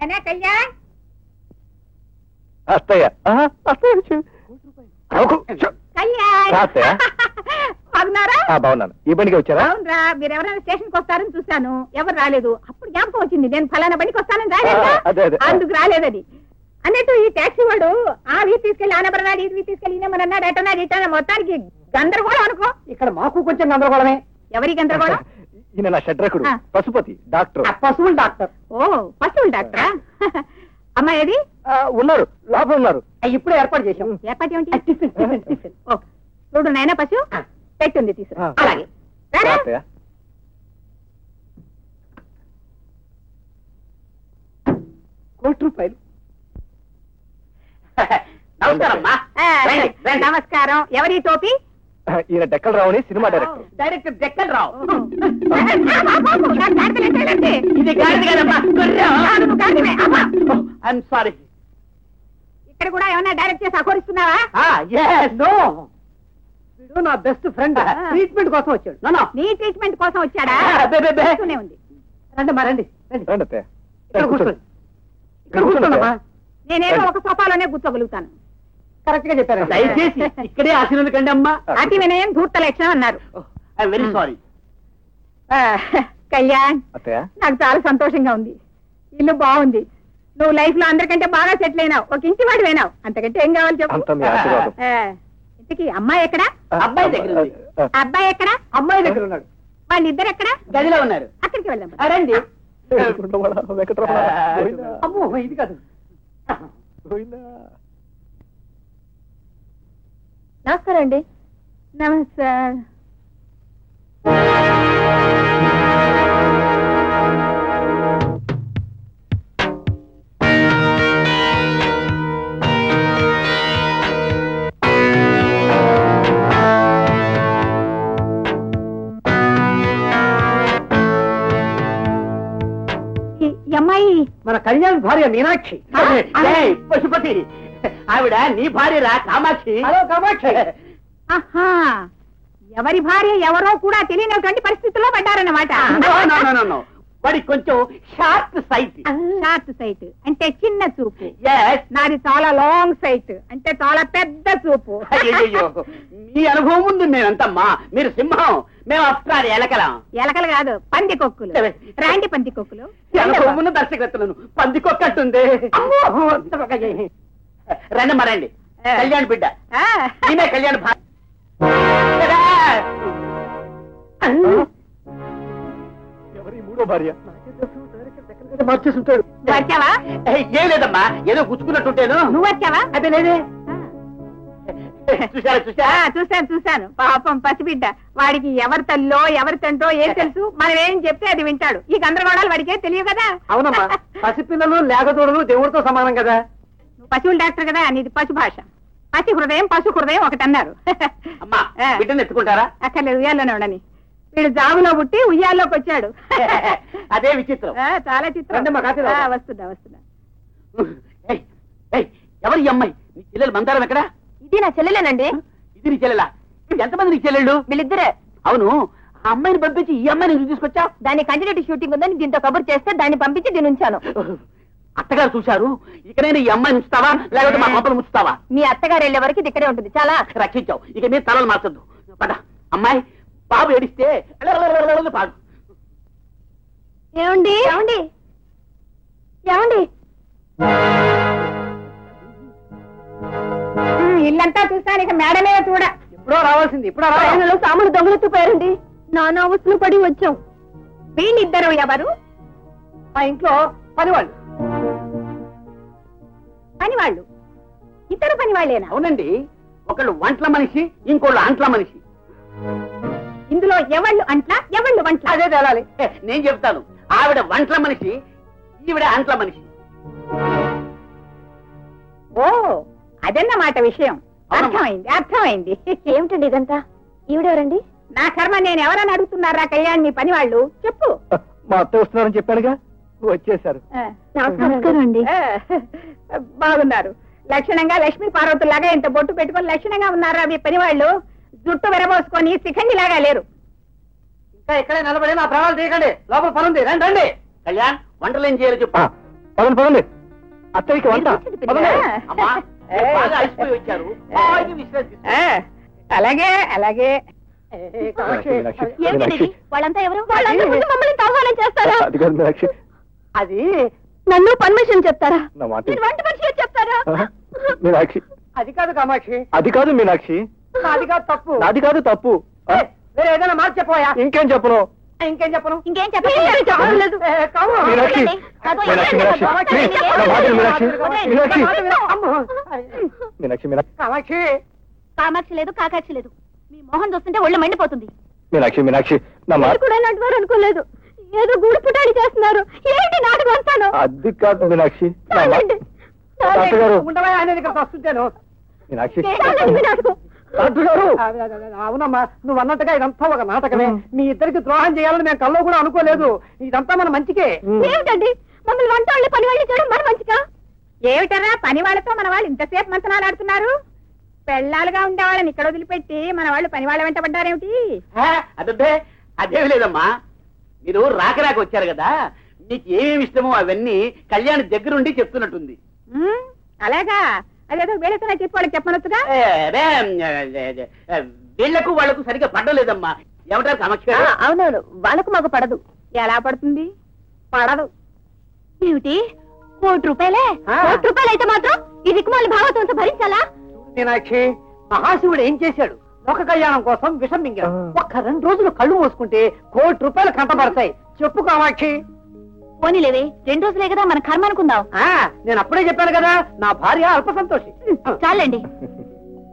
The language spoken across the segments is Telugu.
కళ్యాణ్ అత్తయ్య బాగున్నారా? బాగున్నాను. ఈ బండికి వచ్చారా? అవునరా, మీరు ఎవరైనా స్టేషన్కి వస్తారని చూశాను, ఎవరు రాలేదు. అప్పుడు జ్ఞాపకం వచ్చింది, నేను ఫలానా బండికి వస్తానని రాలేదు, అందుకు రాలేదని. అన్నట్టు ఈ టాక్సీ వాడు ఆ వీధి తీసుకెళ్లి ఆనబరనాడు, ఈ తీసుకెళ్లి ఈయనమన్నాడు, ఎటన్నాడు ఇటన్నా, మొత్తానికి గందరగోళం అనుకో. ఇక్కడ మాకు కొంచెం గందరగోళమే. ఎవరి గందరగోళం? ఈయన నా షడ్రకుడు, పశుపతి డాక్టర్. పశువుల డాక్టర్. ఓ, పశువుల డాక్టరా? అమ్మాయి అది ఉన్నారు, లోపల ఉన్నారు. ఇప్పుడే ఏర్పాటు చేశాం. ఏర్పాటు ఏమిటి? టిఫిన్. ఓ చూడు నాయన, పశు పెట్టుంది, తీసుకురా. అలాగే ₹1,00,00,000. నమస్కారం. ఎవరి టోపీ? ఈయన డెక్కల రావుని, సినిమా డైరెక్టర్. డైరెక్టర్ డెక్కల రావు. ఇది సారీ. ఇక్కడ కూడా ఏమన్నా డైరెక్ట్ చేసి అఘోరిస్తున్నావా? వీడు నా బెస్ట్ ఫ్రెండ్, ట్రీట్మెంట్ కోసం వచ్చాడు. నీ ట్రీట్మెంట్ కోసం వచ్చాడా? ఉంది. రండి రండి. ఇక్కడ కూర్చోండి. ఇక్కడ కూర్చోండమ్మా. నేనేమో ఒక సోఫాలోనే కూర్చోగలుగుతాను. కరెక్ట్ గా చెప్పారు. దయచేసి ఇక్కడే ఆశీర్వదించండి అమ్మా. అతి వినయం ధూర్త లక్షణం అన్నారు. I'm very sorry. కళ్యాణ్, నాకు చాలా సంతోషంగా ఉంది. ఇల్లు బాగుంది. నువ్వు లైఫ్ లో అందరికంటే బాగా సెటిల్ అయినావు, ఒక ఇంటి వాడి అయినావు. అంతకంటే ఏం కావాలి చెప్పు. ఇంతకీ అమ్మాయి ఎక్కడా? అబ్బాయి దగ్గర. అబ్బాయి ఎక్కడా? అమ్మాయి దగ్గర ఉన్నాడు. వాళ్ళిద్దరు ఎక్కడా? గదిలో ఉన్నారు. అక్కడికి వెళ్దాం రండి. అమ్మో, ఇది కాదు. నమస్కారం అండి. నమస్తే. అమ్మాయి మన కళ్యాణ్ భార్య మీనాక్షి. పశుపతి, ఆవిడ నీ భార్యరా కామాక్షి. హలో కామాక్షి. ఆహా, ఎవరి భార్య ఎవరో కూడా తెలియనటువంటి పరిస్థితుల్లో పడ్డారన్నమాట. వాడి కొంచెం షార్ట్ సైట్. షార్ట్ సైట్ అంటే చిన్న చూపు. నాది చాలా లాంగ్ సైట్ అంటే చాలా పెద్ద చూపు. మీ అనుభవం ముందు నేనంతమ్మా, మీరు సింహం, మేము అఫ్టార్ ఎలకలం. ఎలకలు కాదు, పందికొక్కులు. రాండి పందికొక్కులు. అనుభవం ముందు దర్శకత్తులను పందికొక్కట్టుంది. రండమ్మా రండి. కళ్యాణ్ బిడ్డ, ఈమె కళ్యాణ్ భార్య. మూడో భార్య మార్చేస్తుంటాడు. వచ్చావా? ఏం లేదమ్మా, ఏదో గుచ్చుకున్నట్టుంటేను. నువ్వు వచ్చావా? అదే లేదే. చూశాను. పాపం పసిబిడ్డ, వాడికి ఎవరి తల్లో ఎవరి తంటో ఏం తెలుసు. మనం ఏం చెప్తే అది వింటాడు. ఈ గందరగోళాలు వాడికే తెలియవు కదా. అవునమ్మా, పసిపిల్లలు లేకదూడలు దేవుడితో సమానం కదా. నువ్వు పశువుల డాక్టర్ కదా, నీది పశు భాష. పసి హృదయం ఒకటి అన్నారు. అమ్మా, బిడ్డను ఎత్తుకుంటారా? అక్కర్లేదు, ఉయ్యాల్లోనే ఉండని. వీడు జాబులో పుట్టి ఉయ్యాల్లోకి వచ్చాడు. అదే విచిత్రం. చాలా చిత్రం. వస్తున్నా. ఎవరు ఈ అమ్మాయి? నీ చెల్లెలు మందారం ఎక్కడా? ఇది నా చెల్లెలేనండి. ఇది నీ చెల్లెలా? ఎంతమంది నీ చెల్లెళ్ళు? వీళ్ళిద్దరే. అవును, ఆ అమ్మాయిని పంపించి ఈ అమ్మాయిని ఎందుకు తీసుకొచ్చా? దాని కంటిన్యూటీ షూటింగ్ ఉందని దీంతో కబుర్ చేస్తే దాన్ని పంపించి దీని ఉంచాను. అత్తగారు చూశారు. ఇకనైనా ఈ అమ్మాయిని ఉంచుతావా లేకపోతే మా కొంపలు ముచ్చుతావా? మీ అత్తగారు వెళ్లే వరకు ఇది ఇక్కడే ఉంటుంది. చాలా రక్షించావు. ఇక మీరు తలలు మార్చొద్దు. పద అమ్మాయి, బాబు ఏడిస్తే పాడు. ఏమండి ఇల్లంతా చూస్తాను, ఇక మేడమే చూడ. ఎప్పుడో రావాల్సింది. సాములు దొంగలెత్తిపోయారండి. నానా వస్తువులు పడి వచ్చాం. వీళ్ళిద్దరు ఎవరు? మా ఇంట్లో పనివాళ్ళు. ఇద్దరు పనివాళ్ళేనా? అవునండి, ఒకళ్ళు వంటల మనిషి, ఇంకోళ్ళు అంట్ల మనిషి. ఇందులో ఎవళ్ళు అంట్ల ఎవళ్ళు వంటల? అదే తెలాలి. నేను చెప్తాను. ఆవిడ వంటల మనిషి, ఈవిడ అంట్ల మనిషి. ఓ, అదన్నమాట విషయం. అర్థమైంది. ఏమిటండి ఇదంతా? ఈవిడెవరండి? నా కర్మ, నేను ఎవరని అడుగుతున్నారా కళ్యాణ్? మీ పని వాళ్ళు చెప్పు. మా అత్త వస్తున్నారని చెప్పాడుగా, వచ్చేసారు. నమస్కారం అండి. బాగున్నారు. లక్షణంగా లక్ష్మీ పార్వతులాగా ఇంత బొట్టు పెట్టుకొని లక్షణంగా ఉన్నారా మీ పని వాళ్ళు? జుట్టు విరబోసుకొని శిఖండిలాగా లేరు. ఇంకా ఇక్కడే నిలబడి నా ప్రాణాలు తీయకండి. లోపల పనుంది. రండి. కళ్యాణ్, వంటలు ఏం చేయాలి చెప్పు. పదండి పదండి, అత్తయ్యకి వంట. పదండి. అమ్మా మీరు బాగా అలసిపోయి వచ్చారు, బాగా విశ్రాంతి. అలాగే అలాగే. మీనాక్షి, వాళ్ళంతా ఎవరు? వాళ్ళందరూ ముందు మమ్మల్ని ఆహ్వానం చేస్తారా? అది కాదు మీనాక్షి, అది నన్ను పర్మిషన్ చెప్తారా? నా మాట మీరు వంట మనిషి చెప్తారా? మీనాక్షి, అది కాదు కామాక్షి, అది కాదు మీనాక్షి, అది కాదు తప్పు. నాది కాదు తప్పు. వేరే ఏదైనా మాట చెప్పోయా? ఇంకేం చెప్పను ఇంకేం చెప్పను? ఇంకేం చెప్పలేదు. మీనాక్షి, మీనాక్షి, మీనాక్షి, ప్లీజ్, నా మాట విను మీనాక్షి, మీనాక్షి, మీనాక్షి, మీనాక్షి, కామాక్షి, కామాక్షి లేదు, కాకాక్షి లేదు. మీ మోహన్ చూస్తుంటే ఒళ్ళు మండిపోతుంది. మీనాక్షి, మీనాక్షి, నా మాట. కూడా నటువారు అనుకోలేదు. ఏదో గూడు పుటాడి చేస్తున్నారు. ఏంటి నాటకం వస్తాను? అది కాదు మీనాక్షి, నా మాట. డాక్టర్ గారు, ఉండవా అనేది ఇక్కడ వస్తుంటాను. మీనాక్షి, నాటకం. డాక్టర్ గారు, అవునమ్మా, నువ్వు అన్నట్టుగా ఇదంతా ఒక నాటకమే. మీ ఇద్దరికి ద్రోహం చేయాలని మేము కల్లో కూడా అనుకోలేదు. ఇదంతా మన మంచికే. ఏమిటండి మమ్మల్ని వంట వాళ్ళు పని వాళ్ళు చేయడం మన మంచిగా? ఏమిటరా పని వాళ్ళతో మన వాళ్ళు ఇంతసేపు మంతనాలు ఆడుతున్నారు? పెళ్ళాలుగా ఉండే వాళ్ళని ఇక్కడ వదిలిపెట్టి మన వాళ్ళు పని వాళ్ళ వెంట పడ్డారేమిటి? అదే అదేమి లేదమ్మా, మీరు రాక వచ్చారు కదా, మీకు ఏమేమి ఇష్టమో అవన్నీ కళ్యాణి దగ్గరుండి చెప్తున్నట్టుంది. అలాగా? అదేదో వీళ్ళతో చెప్పి వాళ్ళకి చెప్పనొచ్చుగా? వీళ్లకు వాళ్లకు సరిగ్గా పడలేదమ్మా. ఏమంటారు కామాక్షి గారు? అవునవును, వాళ్ళకు మాకు పడదు. ఎలా పడుతుంది? పడదు. ఏమిటి ₹1,00,000? ₹1,00,000 అయితే మాత్రం ఈ దిక్కుమాలి భాగవతంతో భరించాలా? మీనాక్షి, మహాశివుడు ఏం చేశాడు? లోక కళ్యాణం కోసం విషం మింగాడు. ఒక్క 2 రోజులు కళ్ళు మూసుకుంటే ₹1,00,000 కంటపడతాయి. చెప్పు కామాక్షి. పోనీలేవే, 2 రోజులే కదా, మన కర్మ అనుకుందాం. నేను అప్పుడే చెప్పాను కదా, నా భార్య అల్ప సంతోషి. చాలండి.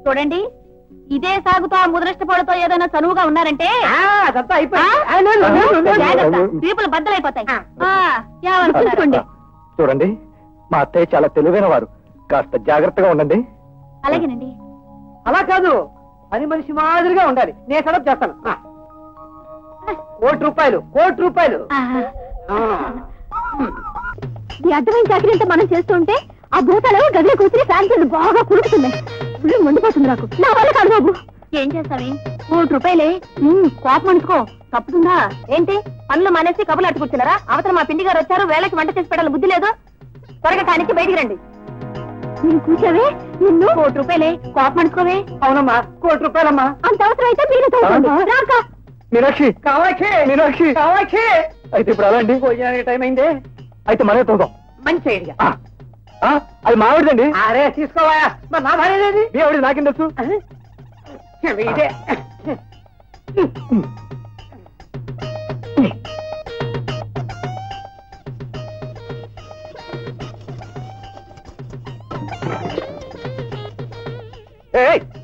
చూడండి, ఇదే సాగుతో ఆ ముదనష్టపోవడంతో ఏదైనా చనువుగా ఉన్నారంటే అదంతా అయిపోయింది. దీపులు బద్దలైపోతాయి. ఏమనుకోండి. చూడండి, మా అత్తయ్య చాలా తెలివైన వారు, కాస్త జాగ్రత్తగా ఉండండి. అలాగేనండి. అలా కాదు, పని మనిషి మాదిరిగా ఉండాలి. నేను సెలవు చేస్తాను. ₹1,00,000. ఈ అడ్డమైన చాకరీ అంతా మనం చేస్తుంటే ఆ భూతాలు గదిలో కూర్చుని ఫ్యాన్సీలు బాగా కురుకుతున్నాయి. ఉళ్ళు మండిపోతుంది నాకు. నా వల్ల కాదు బాబు. ఏం చేస్తావి? ₹1,00,000 కోపం అనుకో, తప్పుతుందా ఏంటి? పనులు మానేసి కబులు అట్టు కూర్చున్నారా? అవతల మా పిండి గారు వచ్చారు, వేళకి వంట చేసి పెట్టాలి బుద్ధి లేదు. త్వరగా కానిచ్చి బయటికి రండి. నేను కూర్చోవే, నిన్ను ₹1,00,000 కోపం అనుకోవే. అవునమ్మా, ₹1,00,000. అంత అవసరం అయితే మీరు రాక. మీనాక్షి, కామాక్షి, మీనాక్షి, కామాక్షి. అయితే ఇప్పుడు అలా అండి, భోజనానికి టైం అయిందే. అయితే మనమే తోదాం. మంచి ఐడియా. అది మావిడిదండి. అరే తీసుకోవా, మరి నా భార్య ఏది? మీ ఆవిడ నాకేం తెలుసు? ఇదే.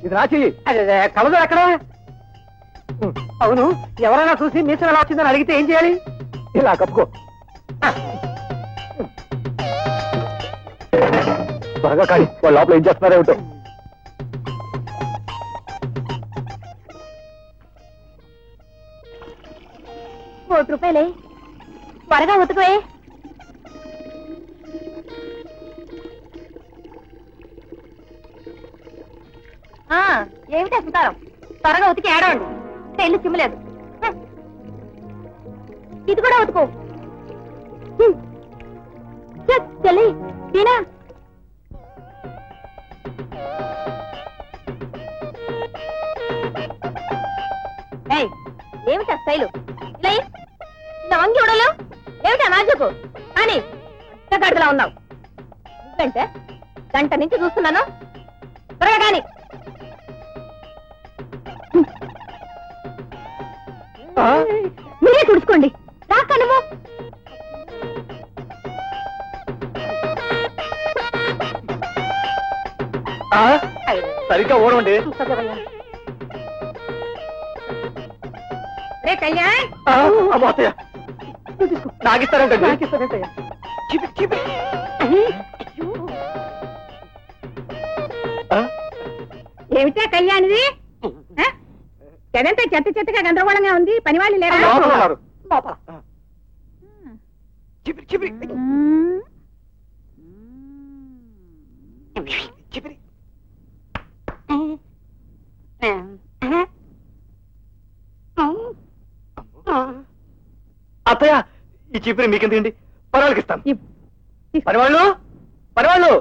ఇది నా చెయ్యి. అదే కలదు ఎక్కడ? అవును, ఎవరైనా చూసి మీసం ఎలా వచ్చిందని అడిగితే ఏం చేయాలి? ఇలా కప్పుకో. త్వరగా కానీ, వాళ్ళు లోపల ఏం చేస్తున్నారో ఏమిటో. ₹1,00,000 త్వరగా ఉతుకువే. ఏమిటి సుతారం? త్వరగా ఉతికి ఏడవండి. పెళ్లి చిమ్మలేదు. ఇది కూడా ఉతుకో. తెలి దీనా ఏమిటా స్టైలు? ఇలా ఇలా వంగి చూడలేవు. ఏమిటా నాజుకు అని గడ్డలా ఉన్నావు. ఎందుకంటే గంట నుంచి చూస్తున్నాను. త్వరగా కానీ. మీరే తుడుచుకోండి. రాక నువ్వు సరిగ్గా ఓడవండి. రే కళ్యాణ్, అమ్మోతయ్య నాకిస్తారంటండి. ఏమిటా కళ్యాణ్ది? చెదంతా చెత్త చెత్తగా గందరగోళంగా ఉంది. పని వాళ్ళు లేరా? లోపల అత్తయ్య, ఈ చీపురి మీకెందుకండి? పర్వాలకి ఇస్తాను. పనివాళ్ళు పనివాళ్ళు